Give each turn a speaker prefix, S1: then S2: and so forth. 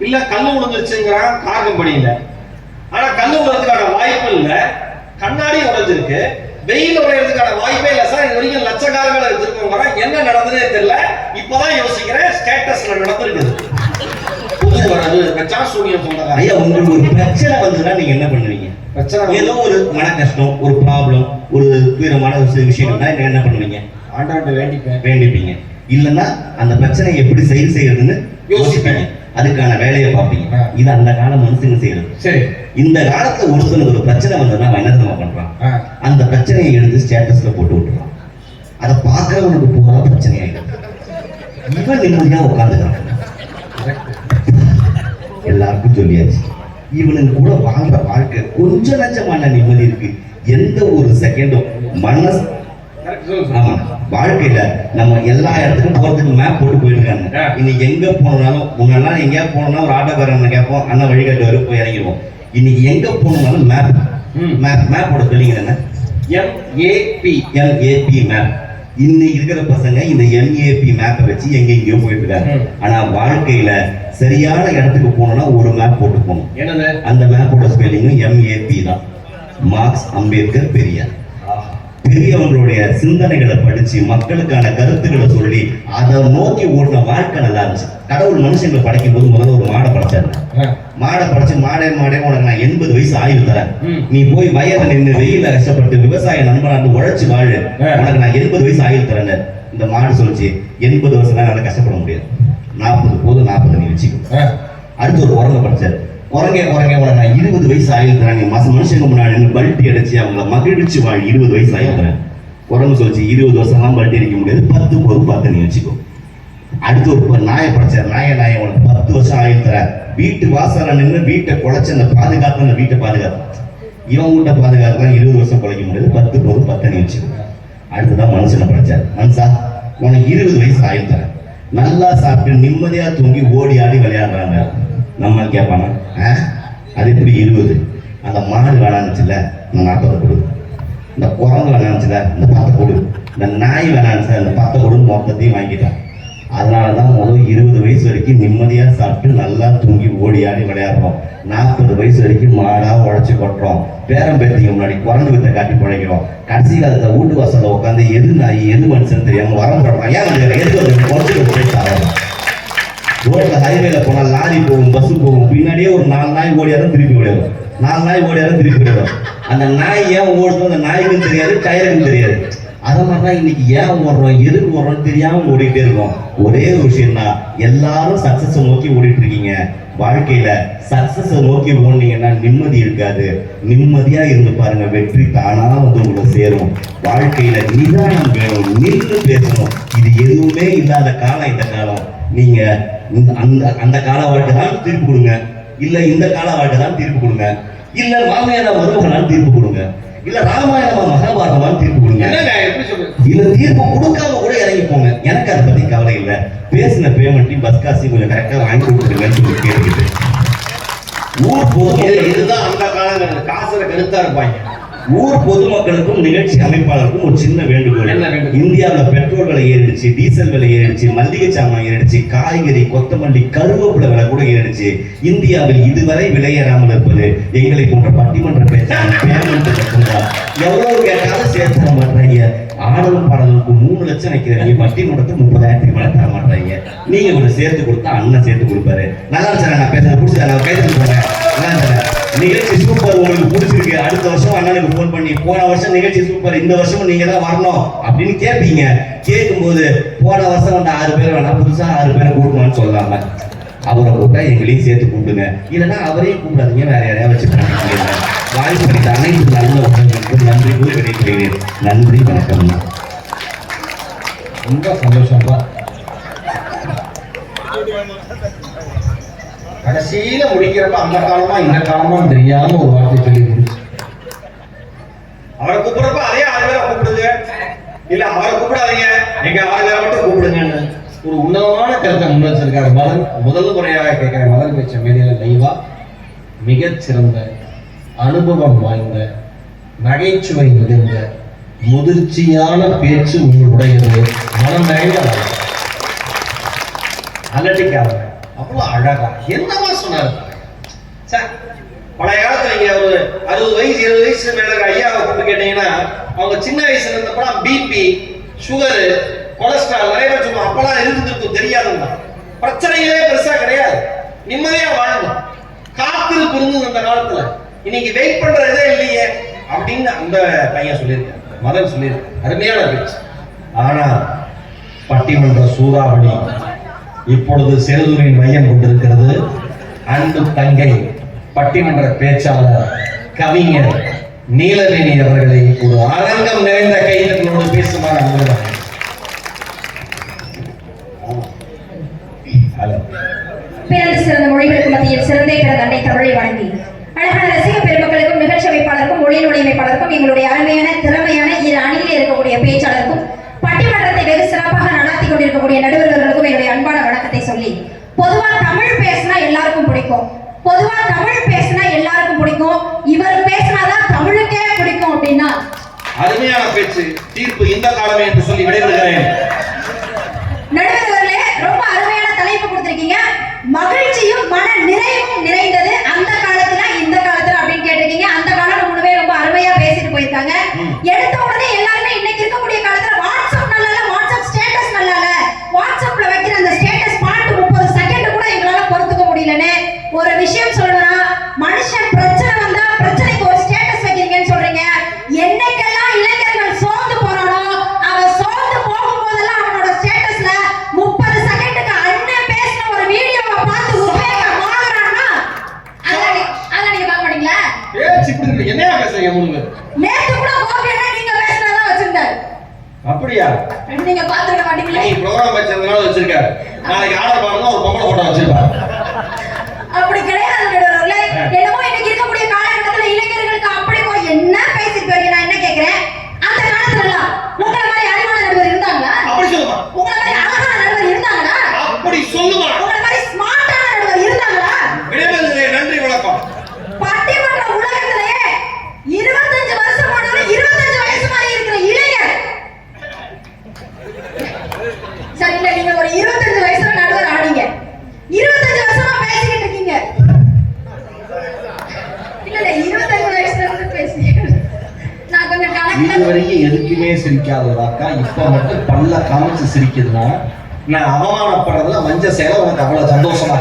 S1: இல்ல கல்லு விழுந்துருச்சுங்கிறான் கார் கம்பெனியில. ஆனா கல்லு விழுறதுக்கான வாய்ப்பு இல்ல, கண்ணாடி உடைஞ்சிருக்கு, வெயில் உடையறதுக்கான வாய்ப்பே இல்ல சார். இது வரைக்கும் லட்சக்காரங்களை வச்சிருக்கோங்க, என்ன நடந்ததே தெரியல. இப்பதான் யோசிக்கிறேன், ஸ்டேட்டஸ்ல நடந்திருக்குது. புது வரது கச்சா சூனியம் சொன்னாங்க.
S2: ஐயா, உங்களுக்கு ஒரு பிரச்சனை வந்துன்னா நீங்க என்ன பண்ணுவீங்க?
S1: பிரச்சனை
S2: ஏதோ ஒரு மன கஷ்டம், ஒரு ப்ராப்ளம், ஒரு தீவிரமான விஷயம்னா என்ன பண்ணுவீங்க?
S1: ஆண்டாண்டு
S2: வேண்டிப்பீங்க. இல்லைன்னா அந்த பிரச்சனையை எப்படி சரி செய்யறதுன்னு யோசிப்பீங்க, அதுக்கான வேலையை பார்ப்பீங்க. இது அந்த கால மனுஷங்க செய்யறது.
S1: சரி, இந்த
S2: காலத்துல ஒருத்தனுக்கு ஒரு பிரச்சனை வந்ததுன்னா அவன் என்ன தெரியுமா பண்றான்? அந்த பிரச்சனையை எடுத்து ஸ்டேட்டஸ்ல போட்டு விட்டுறான். அதை பார்க்கறவனுக்கு பூரா பிரச்சனையாயிடும். இவன் நிம்மதியா உட்காந்துக்கிறான். எல்லாருக்கும் சொல்லியாச்சு, இவனுக்கு கூட வாழ்ற வாழ்க்கை கொஞ்சம் லட்சமான நிம்மதி இருக்கு. எந்த ஒரு செகண்டும் மனசு ஆமா, வாழ்க்கையில நம்ம எல்லா இடத்துக்கும் போறதுக்கு மேப் போட்டு போயிருக்காங்க. இன்னைக்கு எங்க போனாலும், முன்னெல்லாம் எங்கேயா போனோம்னா ஒரு ஆட்டோக்காரன் கேட்போம், அண்ணா வழிகாட்டுவாரு, போய் இறங்கிடுவோம். இன்னைக்கு எங்க போனாலும் மேப் மேப் மேப்போட சொல்லிங்க என்ன? MAP map. இன்னைக்கு இருக்கிற பசங்க இந்த MAP மேப்பை வச்சு எங்கெங்கயோ போயிட்டு இருக்காங்க. ஆனா வாழ்க்கையில சரியான இடத்துக்கு போனோம்னா ஒரு மேப் போட்டு போகணும்.
S1: என்னது
S2: அந்த மேப்போட ஸ்பெல்லிங்கும் MAP தான். மார்க்ஸ் அம்பேத்கர் பெரியார். பெரியவங்களுடைய சிந்தனைகளை படிச்சு மக்களுக்கான கருத்துக்களை சொல்லி அதை நோக்கி ஓடின வாழ்க்கை நல்லா இருந்துச்சு. கடவுள் மனுஷங்களை படைக்கும் போது முதல்ல ஒரு மாடை படைச்சாரு. மாடை படைச்சு மாடே உனக்கு நான் 80 வயசு ஆயுள் தரேன், நீ போய் வயல நின்று வெயில கஷ்டப்பட்டு விவசாய நண்பனாந்து உழைச்சு வாழு, உனக்கு நான் 80 வயசு ஆயுள் தரேன். இந்த மாடு சொல்லிச்சு 80 வருஷம் தான் நல்லா கஷ்டப்பட முடியாது, 40 போதும், 40 நீ வச்சுக்கோ. அடுத்து ஒரு குரங்க படைச்சாரு. குரங்க உனக்கு நான் 20 வயசு ஆயுள் தரேன், நீ மனுஷங்க முன்னாடி பல்ட்டி அடிச்சு அவங்கள மகிழ்ச்சி வாழ் 20 வயசு ஆயுள் தரேன். குரங்கு சொல்லிச்சு 20 வருஷம்லாம் பல்ட்டி அடிக்க முடியாது, 10 போதும், 10 நீ வச்சுக்கோ. அடுத்து ஒரு நாயை படைச்சார். நாயை உனக்கு 10 வருஷம் ஆயுள் தரேன், வீட்டு வாசல நின்று வீட்டை குலைச்சு அந்த பாதுகாப்பு, அந்த வீட்டை பாதுகாப்பு, இவன் வீட்டை பாதுகாக்கலாம் 20 வருஷம் குலைக்க முடியாது, 10 போதும், 10 நீ வச்சுக்கோ. அடுத்துதான் மனுஷனை படைச்சார். மனுஷா உனக்கு 20 வயசு ஆயுள் தரேன், நல்லா சாப்பிட்டு நிம்மதியா தூங்கி ஓடி ஆடி விளையாடுறாங்க. நம்ம கேட்பானா அது எப்படி 20? அந்த மாடு வேணான்னுச்சுல அந்த 40 கொடு, இந்த குரங்கு வேணான்னுச்சுல இந்த 10 கொடு, இந்த நாய் வேணான்னுச்சுல இந்த 10 கொடு, மொத்தத்தையும் வாங்கிட்டான். அதனாலதான் முதல் 20 வயசு வரைக்கும் நிம்மதியா சாப்பிட்டு நல்லா தூங்கி ஓடி ஆடி விளையாடுறோம். 40 வயசு வரைக்கும் மாடா உழைச்சி கொட்டுறோம். பேரம் பேத்திங்க முன்னாடி குரங்கு வித்தை காட்டி பிழைக்கிறோம். கடைசி காலத்துல வீட்டு வாசல்ல உட்காந்து எது நாய் எது மனுஷன் தெரியாம வரம் போடுறான். ஏன் எது குறைச்சி ரோட்ல ஹைவேல போனா லாரி போகும், பஸ் போகும், பின்னாடியே ஒரு 4 நாய் ஓடியாரும் திருப்பி விடுவோம், 4 நாய் ஓடியாரும் திருப்பி விடுவோம். அந்த நாய் ஏன் ஓடுறோம் அந்த நாய்க்கும் தெரியாது, டயருக்கும் தெரியாது. அதை மாதிரிதான் இன்னைக்கு ஏன் ஓடுறோம் எதுக்கு ஓடுறோம்னு தெரியாம ஓடிட்டே இருக்கோம். ஒரே ஒரு விஷயம் தான், எல்லாரும் சக்சஸ் நோக்கி ஓடிட்டு இருக்கீங்க. வாழ்க்கையில சக்சஸ் நோக்கி ஓடுனீங்கன்னா நிம்மதி இருக்காது. நிம்மதியா இருந்து பாருங்க, வெற்றி தானா வந்து உங்களை சேரும். வாழ்க்கையில நிதானம் வேணும், நின்று பேசணும். இது எதுவுமே இல்லாத காலம் இந்த காலம். நீங்க அந்த கால வாழ்க்கை தான் தீர்ப்பு கொடுங்க, இல்ல இந்த கால வாழ்க்கை தான் தீர்ப்பு கொடுங்க, இல்ல ராமாயண மருமகனான் தீர்ப்பு கொடுங்க, இல்ல ராமாயணமா மகாபாரதமான தீர்ப்பு கொடுங்க. இல்ல தீர்ப்பு கொடுக்காம கூட இறங்கி போங்க, எனக்கு அதை பத்தி கவலை இல்லை. பேசின பேமெண்ட் பஸ் காசு கொஞ்சம் கரெக்டா வாங்கி கொடுத்துருங்கன்னு சொல்லி கேட்டுக்கிட்டு ஊர் போதும்.
S1: இதுதான் அந்த காலங்கள் காசுல கருத்தா இருப்பாங்க.
S2: ஊர் பொதுமக்களுக்கும் நிகழ்ச்சி அமைப்பாளருக்கும் ஒரு சின்ன வேண்டுகோள். இந்தியாவில் பெட்ரோல் விலை ஏறிடுச்சு, டீசல் விலை ஏறிடுச்சு, மல்லிகை சாமான் ஏறிடுச்சு, காய்கறி கொத்தமல்லி கருவேப்பிலை விலை கூட ஏறிடுச்சு. இந்தியாவில் இதுவரை விலையேறாமல் இருப்பது எங்களை போன்ற பட்டிமன்ற பேச்சாளர். எவ்வளவு கேட்டாலும் சேர்த்து தர மாட்டாங்க. ஆடலும் பாடலுக்கு 3 லட்சம் வைக்கிறீங்க, பட்டிமன்றத்தை 30,000 மேல தர மாட்டாங்க. நீங்க கொஞ்சம் சேர்த்து கொடுத்தா அண்ணன் சேர்த்து கொடுப்பாரு. நல்லா சார், நான் பேசுறேன் பிடிச்சா நான் கைது போறேன். நிகழ்ச்சி சூப்பர், உங்களுக்கு பிடிச்சிருக்கு, அடுத்த வருஷம் அண்ணனுக்கு போன் பண்ணி போன வருஷம் நிகழ்ச்சி சூப்பர், இந்த வருஷமும் நீங்க தான் வரணும் அப்படின்னு கேட்பீங்க. கேட்கும்போது போன வருஷம் வந்து 6 பேர் வேணா, புதுசா 6 பேரை கூட்டணும்னு சொல்லாம அவரை கூப்பிட்டா எங்களையும் சேர்த்து கூப்பிடுங்க, இல்லைன்னா அவரையும் கூப்பிடாதீங்க, வேற யாரையாவது வச்சுக்கிறாங்க. வாய்ப்பு கிடைத்த அனைத்து நல்ல உறவுகளுக்கும் நன்றி கூறி கிடைக்கிறேன். நன்றி, வணக்கம்.
S1: ரொம்ப சந்தோஷமா கடைசியில முடிக்கிறப்ப அந்த காலமா இந்த காலமா தெரியாம ஒரு வார்த்தை சொல்லி முடிச்சு. அவரை கூப்பிடுறப்ப அதே 6 பேரை கூப்பிடுங்க, இல்ல அவரை கூப்பிடாதீங்க, எங்க 6 பேரை மட்டும் கூப்பிடுங்கன்னு ஒரு உன்னதமான கருத்தை முன் வச்சிருக்காரு. முதல் முறையாக கேட்கிற மதன் பேச்ச மேடையில லைவா மிகச்சிறந்த அனுபவம் வாய்ந்த நகைச்சுவை நிறைந்த முதிர்ச்சியான பேச்சு உங்களுடையது. மனம் நிறைந்த அலட்டிக்காரங்க அவ்வளவு அழகா என்னமா சொன்னாரு. பழைய காலத்துல நீங்க ஒரு 60 வயசு 70 வயசு மேல இருக்க ஐயாவை கூப்பிட்டு கேட்டீங்கன்னா அவங்க சின்ன வயசுல இருந்தப்பலாம் பிபி, சுகரு, கொலஸ்ட்ரால் நிறைய பேர் சொல்லுவாங்க. அப்பெல்லாம் இருந்திருக்கும், தெரியாதுங்க. பிரச்சனைகளே பெருசா கிடையாது, நிம்மதியா வாழணும். காத்திருப்பு இருந்தது அந்த காலத்துல. இன்னைக்கு வெயிட் பண்றதே இல்லையே அப்படின்னு அந்த பையன் சொல்லியிருக்காரு, மதன் சொல்லியிருக்காரு. அருமையான பேச்சு. ஆனா பட்டிமன்ற சூறாவளி இப்பொழுது செருதூரின் மையம் கொண்டிருக்கிறது. அன்பு தங்கை பட்டிமன்ற பேச்சாளர் கவிஞர் நீலவேணி அவர்களை ஒரு அரங்கம் நிறைந்த கைதங்களோடு பேசுமாறு அன்புடன்.
S3: பிறந்த சிறந்த மொழிகளுக்கு மத்தியில் சிறந்தே பிறந்த அன்னை தமிழை வணங்கி அழகான ரசிக பெருமக்களுக்கும் நிகழ்ச்சி அமைப்பாளருக்கும் ஒளி ஒளிமைப்பாளருக்கும் எங்களுடைய அருமையான திறமையான இரு அணியில் இருக்கக்கூடிய பேச்சாளருக்கும் பட்டிமன்றத்தை வெகு சிறப்பாக நடாத்தி கொண்டிருக்கக்கூடிய நடுவர்களுக்கும் என்னுடைய அன்பான வணக்கத்தை சொல்லி, பொதுவா தமிழ் பேசினா எல்லாருக்கும் பிடிக்கும். பொதுவா தமிழ் பேசினா எல்லாருக்கும் பிடிக்கும். இவர் பேசினாதான் தமிழுக்கே பிடிக்கும் அப்படின்னா
S1: அருமையான பேச்சு. தீர்ப்பு இந்த காலமே என்று சொல்லி விடைபெறுகிறேன்.
S3: நடுவர்களே, ரொம்ப அருமையான தலைப்பு கொடுத்திருக்கீங்க. மகிழ்ச்சியும் மன நிறைவும் நிறைந்தது அந்த காலத்துல இந்த காலத்துல அப்படின்னு கேட்டிருக்கீங்க. அந்த காலம் முழுவே ரொம்ப அருமையா பேசிட்டு போயிருக்காங்க. எடுத்த உடனே எல்லாருமே இன்னைக்கு இருக்கக்கூடிய காலத்துல வாட்ஸ்அப் நல்லா இல்ல, வாட்ஸ்அப் ஸ்டேட்டஸ் நல்லா இல்ல, வாட்ஸ்அப்ல வைக்கிற அந்த ஸ்டேட்டஸ் பாட்டு 30 செகண்ட் கூட எங்களால பொறுத்துக்க முடியலன்னு ஒரு விஷயம் சொல்றா. மனுஷன் பிரச்சனை வந்தா பிரச்சனைக்கு ஒரு ஸ்டேட்டஸ் வைக்கிறீங்கன்னு சொல்றீங்க. என்னைக்கெல்லாம் இளைஞர்கள் சோர்ந்து போறானோ அவன் சோர்ந்து போகும்போதெல்லாம் அவனோட ஸ்டேட்டஸ்ல 30 செகண்டுக்கு அண்ணன் பேசின ஒரு வீடியோவை பார்த்து உபயோகமாகறானா அத நீங்க பார்க்க மாட்டீங்களா?
S1: பேச்சு இப்படி இருக்கு. என்னையா பேசுறீங்க மூணு பேர்?
S3: நேத்து கூட கோபியண்ணா நீங்க பேசினதா வச்சிருந்தாரு.
S1: அப்படியா?
S3: நீங்க பாத்துக்க மாட்டீங்களா?
S1: நீ ப்ரோகிராம் வச்சதுனால வச்சிருக்காரு. நாளைக்கு ஆர்டர் பண்ணனும் ஒரு பொம்பளை போட்டோ வச்சிருப்பாரு.
S3: அப்படி கிடையாது நடுவர்களே. என்னமோ இன்னைக்கு இருக்கக்கூடிய காலகட்டத்துல இளைஞர்களுக்கு அப்படி போய் என்ன பேசிட்டு போறீங்க? நான் என்ன கேக்குறேன், அந்த காலத்துல எல்லாம் உங்களை மாதிரி அறிவான நடுவர் இருந்தாங்களா?
S1: அப்படி சொல்லுமா.
S3: உங்களை மாதிரி அழகான நடுவர் இருந்தாங்களா?
S1: அப்படி சொல்லுமா.
S3: உங்களை மாதிரி ஸ்மார்ட்டான நடுவர் இருந்தாங்களா?
S1: விடைபெறுகிறே. நன்றி, வணக்கம்.
S3: பட்டிமன்ற உலகத்திலே 25 வருஷம் ஆனாலும் 25 வயசு மாதிரி இருக்கிற இளைஞர். சரி, இல்ல நீங்க ஒரு 25 வயசுல நடுவர் ஆனீங்க, 25 வருஷமா பேசிக்கிட்டு இருக்கீங்க. இல்ல 25 வயசுல இருந்து பேசிக்கிட்டு நான் கொஞ்சம் கணக்கு
S1: இதுவரைக்கும் எதுக்குமே சிரிக்காததாக்கா இப்ப மட்டும் பல்ல காமிச்சு சிரிக்குதுன்னா நான் அவமானப்படுறதுல வஞ்ச சேலை உனக்கு அவ்வளவு சந்தோஷமா